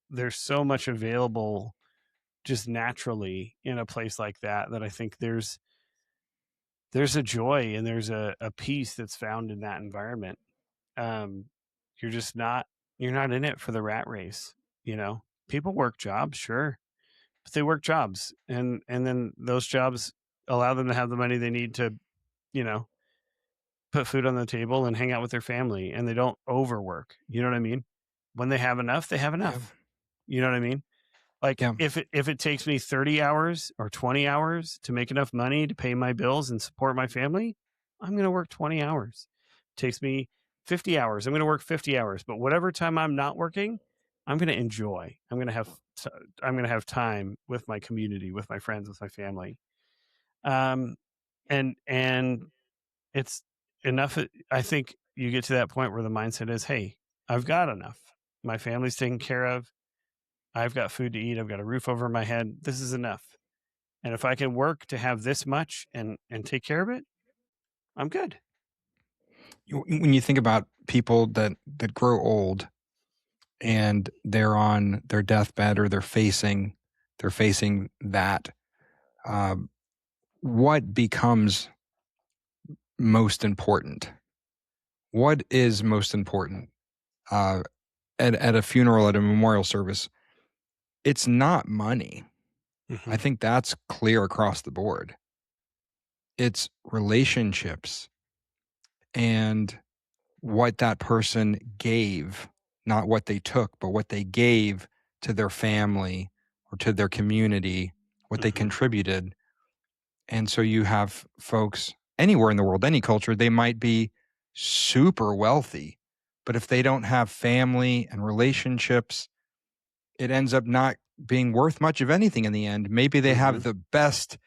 there's so much available just naturally in a place like that, that I think there's a joy and there's a peace that's found in that environment. um you're just not you're not in it for the rat race. People work jobs, sure, but they work jobs, and then those jobs allow them to have the money they need to you know put food on the table and hang out with their family, and they don't overwork. You know what I mean? When they have enough, they have Yeah. enough. You know what I mean? Like, Yeah. if it takes me 30 hours or 20 hours to make enough money to pay my bills and support my family, I'm going to work 20 hours. Takes me 50 hours, I'm going to work 50 hours. But whatever time I'm not working, I'm going to enjoy. I'm going to have time with my community, with my friends, with my family. Um and it's enough. I think you get to that point where the mindset is, hey, I've got enough. My family's taken care of. I've got food to eat. I've got a roof over my head. This is enough. And if I can work to have this much and take care of it, I'm good. When you think about people that grow old and they're on their deathbed, or they're facing that, um, what becomes most important? What is most important uh, at a funeral, at a memorial service? It's not money. Mm-hmm. I think that's clear across the board. It's relationships and what that person gave, not what they took, but what they gave to their family or to their community, what they Mm-hmm. contributed. And so you have folks anywhere in the world, any culture, they might be super wealthy, but if they don't have family and relationships, it ends up not being worth much of anything in the end. Maybe they Mm-hmm. have the best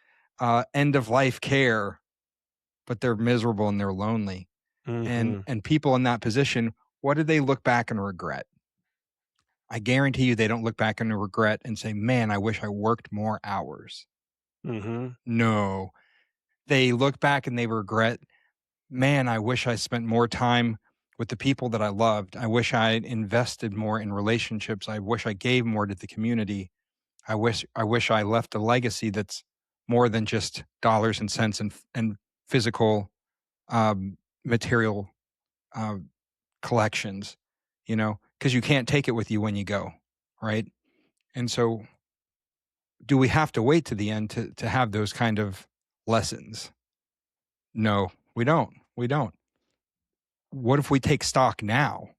end of life care, but they're miserable and they're lonely. And Mm-hmm. people in that position, what do they look back and regret? I guarantee you they don't look back and regret and say, man, I wish I worked more hours. Mm-hmm. No, they look back and they regret, man, I wish I spent more time with the people that I loved. I wish I invested more in relationships. I wish I gave more to the community. I wish I left a legacy that's more than just dollars and cents and physical material uh, collections, because you can't take it with you when you go, right? And so, do we have to wait to the end to have those kind of lessons? No, we don't. We don't. What if we take stock now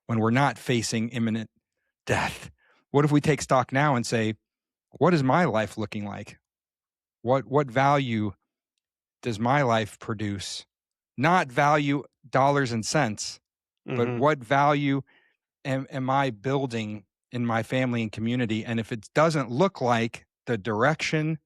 when we're not facing imminent death? What if we take stock now and say, what is my life looking like? What value does my life produce? Not value dollars and cents, but Mm-hmm. what value am I building in my family and community? And if it doesn't look like the direction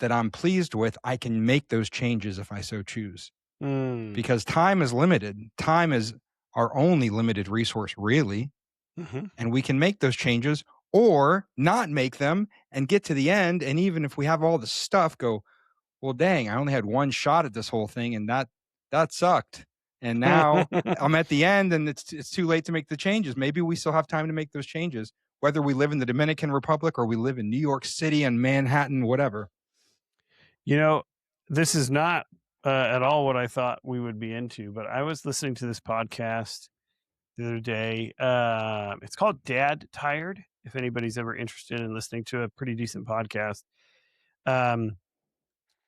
that I'm pleased with, I can make those changes if I so choose. Mm. Because time is limited. Time is our only limited resource, really. Mm-hmm. And we can make those changes or not make them and get to the end. And even if we have all the stuff, go, well, dang, I only had one shot at this whole thing, and that sucked. And now I'm at the end, and it's too late to make the changes. Maybe we still have time to make those changes, whether we live in the Dominican Republic or we live in New York City and Manhattan, whatever. This is not at all what I thought we would be into, but I was listening to this podcast the other day. It's called Dad Tired. If anybody's ever interested in listening to a pretty decent podcast, um,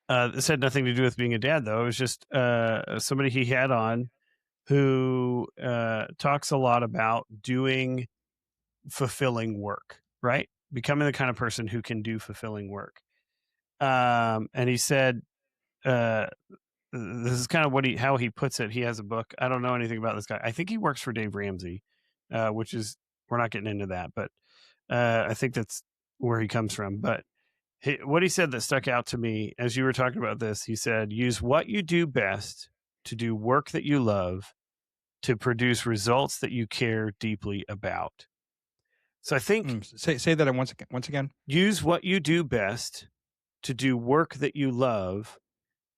this had nothing to do with being a dad, though. It was just somebody he had on who talks a lot about doing fulfilling work, right? Becoming the kind of person who can do fulfilling work. And he said uh, this is kind of how he puts it. He has a book. I don't know anything about this guy. I think he works for Dave Ramsey, which is, we're not getting into that, but I think that's where he comes from. But what he said that stuck out to me as you were talking about this, he said, use what you do best to do work that you love to produce results that you care deeply about. So I think say that once again. Use what you do best to do work that you love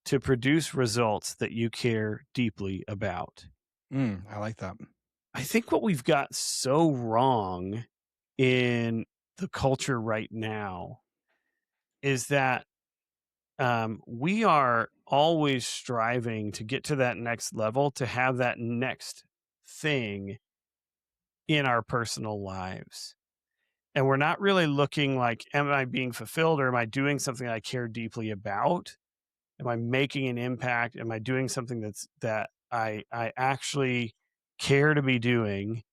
to produce results that you care deeply about. I like that. I think what we've got so wrong in the culture right now is that we are always striving to get to that next level, to have that next thing in our personal lives. And we're not really looking like, am I being fulfilled, or am I doing something I care deeply about? Am I making an impact? Am I doing something that I actually care to be doing?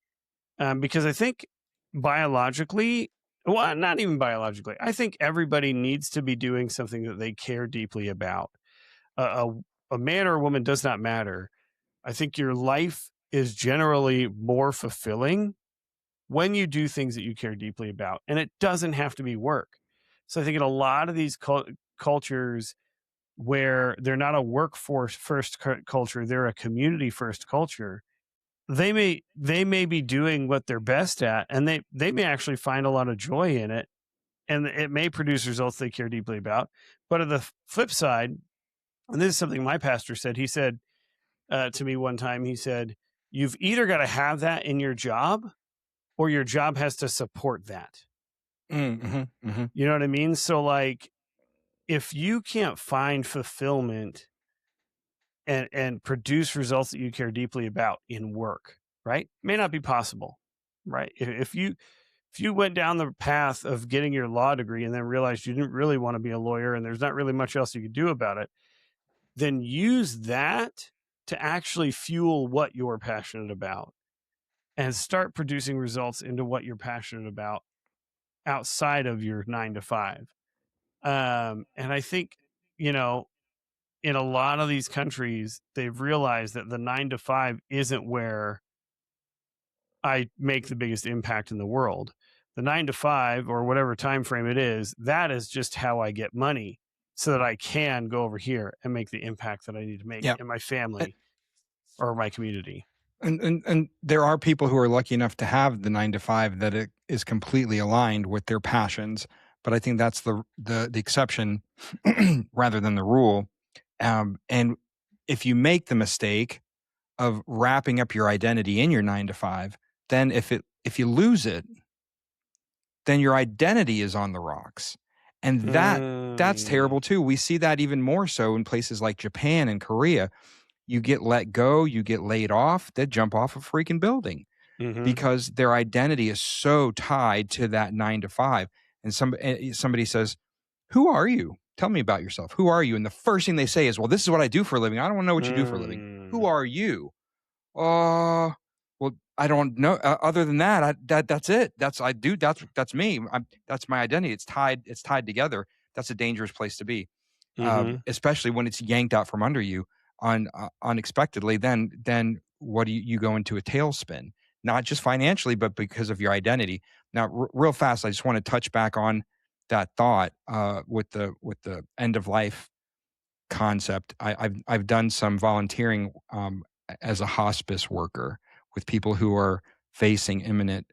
Because I think biologically, well, not even biologically, I think everybody needs to be doing something that they care deeply about. A man or a woman does not matter. I think your life is generally more fulfilling when you do things that you care deeply about, and it doesn't have to be work. So I think in a lot of these cultures where they're not a workforce first culture, they're a community first culture. They may be doing what they're best at, and they may actually find a lot of joy in it, and it may produce results they care deeply about. But on the flip side, and this is something my pastor said, he said to me one time, he said, you've either got to have that in your job, or your job has to support that. Mm-hmm. You know what I mean? So like, if you can't find fulfillment and produce results that you care deeply about in work, right? May not be possible, right? If you went down the path of getting your law degree and then realized you didn't really want to be a lawyer and there's not really much else you could do about it, then use that to actually fuel what you're passionate about and start producing results into what you're passionate about outside of your 9 to 5. And I think, in a lot of these countries, they've realized that the 9 to 5 isn't where I make the biggest impact in the world. The 9 to 5 or whatever time frame it is, that is just how I get money so that I can go over here and make the impact that I need to make in my family or my community. And there are people who are lucky enough to have the 9 to 5 that it is completely aligned with their passions, but I think that's the exception rather than the rule. And if you make the mistake of wrapping up your identity in your 9 to 5, then if you lose it, then your identity is on the rocks. And that's terrible too. We see that even more so in places like Japan and Korea. You get let go, you get laid off, they jump off a freaking building because their identity is so tied to that 9 to 5. And somebody says, who are you? Tell me about yourself. Who are you? And the first thing they say is, well, this is what I do for a living. I don't want to know what you do for a living. Who are you? Well, I don't know. Other than that, that's it. That's me. That's my identity. It's tied together. That's a dangerous place to be, especially when it's yanked out from under you unexpectedly. Then what do you go into a tailspin? Not just financially, but because of your identity. Now, real fast, I just want to touch back on that thought with the end of life concept. I've done some volunteering as a hospice worker with people who are facing imminent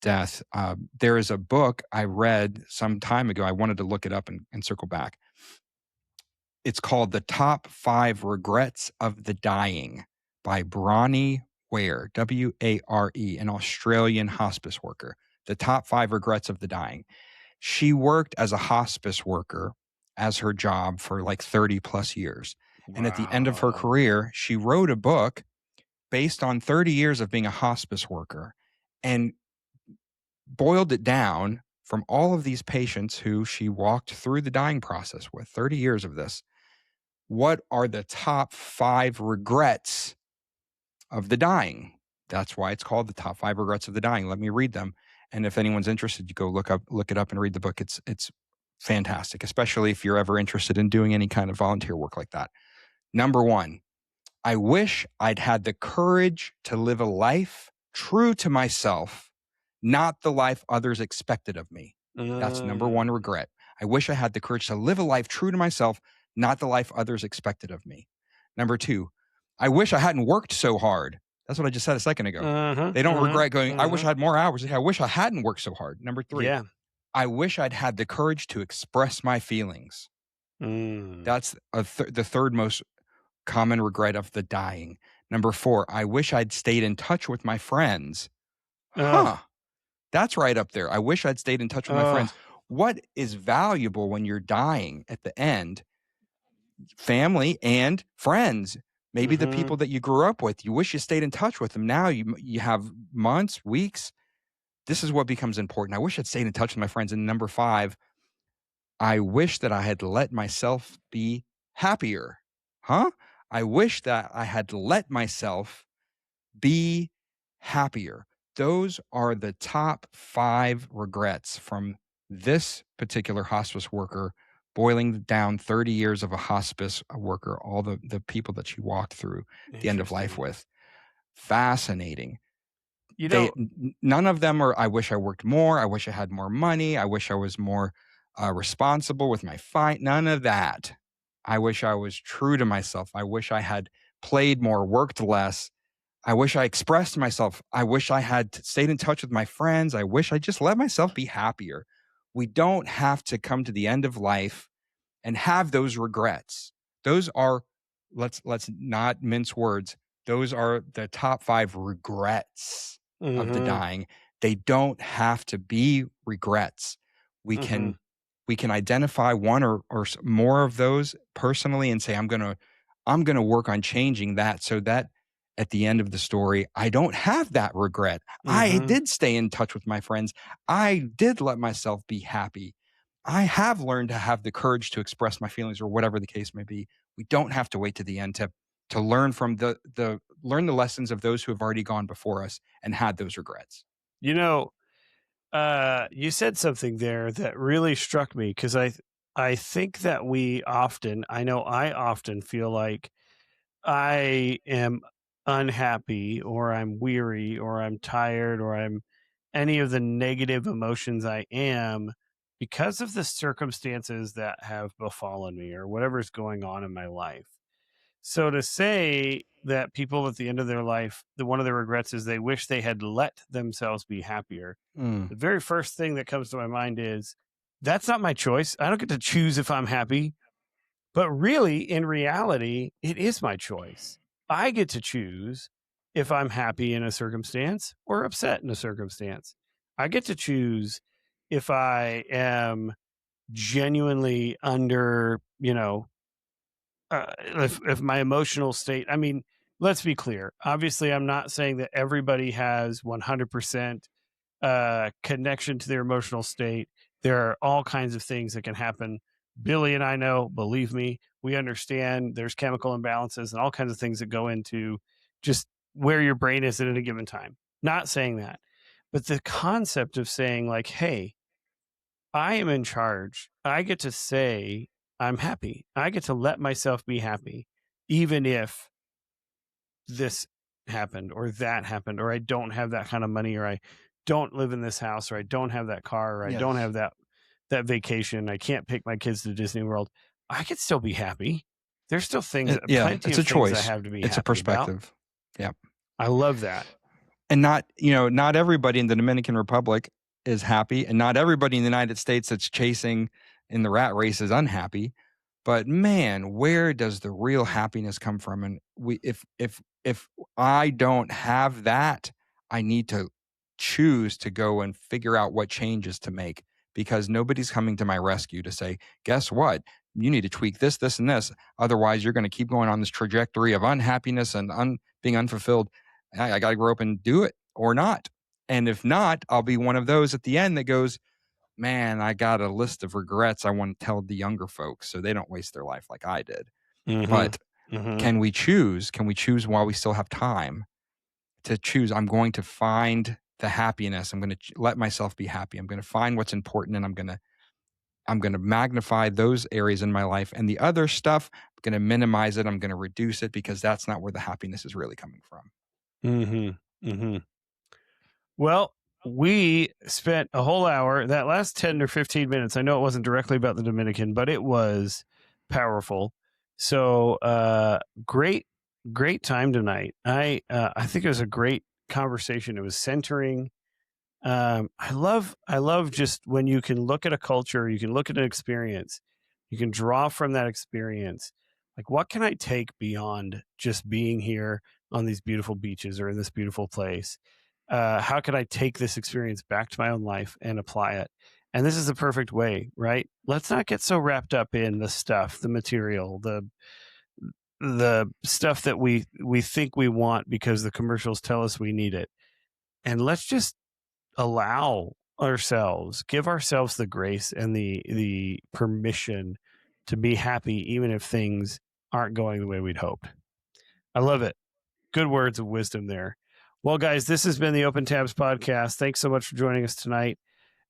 death. There is a book I read some time ago. I wanted to look it up and circle back. It's called The Top 5 Regrets of the Dying by Bronnie Ware, W-A-R-E, an Australian hospice worker. The Top 5 Regrets of the Dying. She worked as a hospice worker as her job for like 30 plus years. Wow. And at the end of her career, she wrote a book based on 30 years of being a hospice worker and boiled it down from all of these patients who she walked through the dying process with, 30 years of this. What are the top 5 regrets of the dying? That's why it's called The Top 5 Regrets of the Dying. Let me read them. And if anyone's interested, you go look it up and read the book. It's fantastic, especially if you're ever interested in doing any kind of volunteer work like that. Number 1, I wish I'd had the courage to live a life true to myself, not the life others expected of me. That's number 1 regret. I wish I had the courage to live a life true to myself, not the life others expected of me. Number 2, I wish I hadn't worked so hard. That's what I just said a second ago. They don't regret going, I wish I had more hours. I wish I hadn't worked so hard. Number 3, Yeah. I wish I'd had the courage to express my feelings. That's the third most common regret of the dying. Number 4, I wish I'd stayed in touch with my friends. That's right up there. I wish I'd stayed in touch with my friends. What is valuable when you're dying at the end? Family and friends. Maybe the people that you grew up with. You wish you stayed in touch with them. Now you have months, weeks. This is what becomes important. I wish I'd stayed in touch with my friends. And number 5, I wish that I had let myself be happier. I wish that I had let myself be happier. Those are the top 5 regrets from this particular hospice worker, boiling down 30 years of a hospice worker, all the people that she walked through the end of life with. Fascinating. None of them are, I wish I worked more. I wish I had more money. I wish I was more responsible with my none of that. I wish I was true to myself. I wish I had played more, worked less. I wish I expressed myself. I wish I had stayed in touch with my friends. I wish I just let myself be happier. We don't have to come to the end of life and have those regrets. Those are, let's not mince words. Those are the top 5 regrets of the dying. They don't have to be regrets. We can identify one or more of those personally and say, I'm gonna work on changing that so that at the end of the story, I don't have that regret. I did stay in touch with my friends. I did let myself be happy. I have learned to have the courage to express my feelings, or whatever the case may be. We don't have to wait to the end to learn from learn the lessons of those who have already gone before us and had those regrets. You said something there that really struck me, because I think that I often feel like I am unhappy, or I'm weary, or I'm tired, or I'm any of the negative emotions I am because of the circumstances that have befallen me, or whatever's going on in my life. So to say that people at the end of their life, one of their regrets is they wish they had let themselves be happier. The very first thing that comes to my mind is, that's not my choice. I don't get to choose if I'm happy. But really, in reality, it is my choice. I get to choose if I'm happy in a circumstance or upset in a circumstance. I get to choose if I am genuinely under, if my emotional state, I mean, let's be clear. Obviously, I'm not saying that everybody has 100% connection to their emotional state. There are all kinds of things that can happen. Billy and I know, believe me, we understand there's chemical imbalances and all kinds of things that go into just where your brain is at a given time. Not saying that, but the concept of saying, like, hey, I am in charge. I get to say I'm happy. I get to let myself be happy, even if this happened or that happened, or I don't have that kind of money, or I don't live in this house, or I don't have that car, or I don't have that vacation. I can't pick my kids to Disney World. I could still be happy. There's still things, plenty it's of a choice. things I have to be It's happy a perspective. about. Yeah. I love that. And not everybody in the Dominican Republic is happy, and not everybody in the United States that's chasing in the rat race is unhappy. But man, where does the real happiness come from? And if I don't have that, I need to choose to go and figure out what changes to make, because nobody's coming to my rescue to say, guess what? You need to tweak this, this, and this. Otherwise, you're going to keep going on this trajectory of unhappiness and being unfulfilled. I got to grow up and do it, or not. And if not, I'll be one of those at the end that goes, man, I got a list of regrets I want to tell the younger folks so they don't waste their life like I did. But can we choose? Can we choose while we still have time to choose? I'm going to find the happiness. I'm going to let myself be happy. I'm going to find what's important, and I'm going to magnify those areas in my life, and the other stuff, I'm going to minimize it. I'm going to reduce it because that's not where the happiness is really coming from. Well, we spent a whole hour. That last 10 or 15 minutes, I know it wasn't directly about the Dominican, but it was powerful. So great time tonight. I think it was a great conversation. It was centering. I love just when you can look at a culture, you can look at an experience, you can draw from that experience. Like, what can I take beyond just being here on these beautiful beaches or in this beautiful place? How can I take this experience back to my own life and apply it? And this is the perfect way, right? Let's not get so wrapped up in the stuff, the material, the stuff that we think we want because the commercials tell us we need it. And let's just allow ourselves, give ourselves the grace and the permission to be happy, even if things aren't going the way we'd hoped. I love it. Good words of wisdom there. Well, guys, this has been the Open Tabs podcast. Thanks so much for joining us tonight.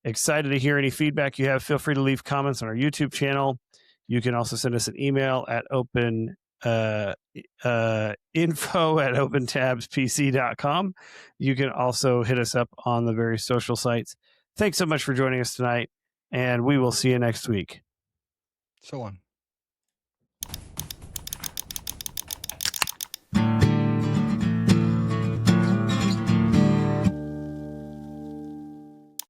Excited to hear any feedback you have. Feel free to leave comments on our YouTube channel. You can also send us an email at info@opentabspc.com. You can also hit us up on the various social sites. Thanks so much for joining us tonight, and we will see you next week. So long.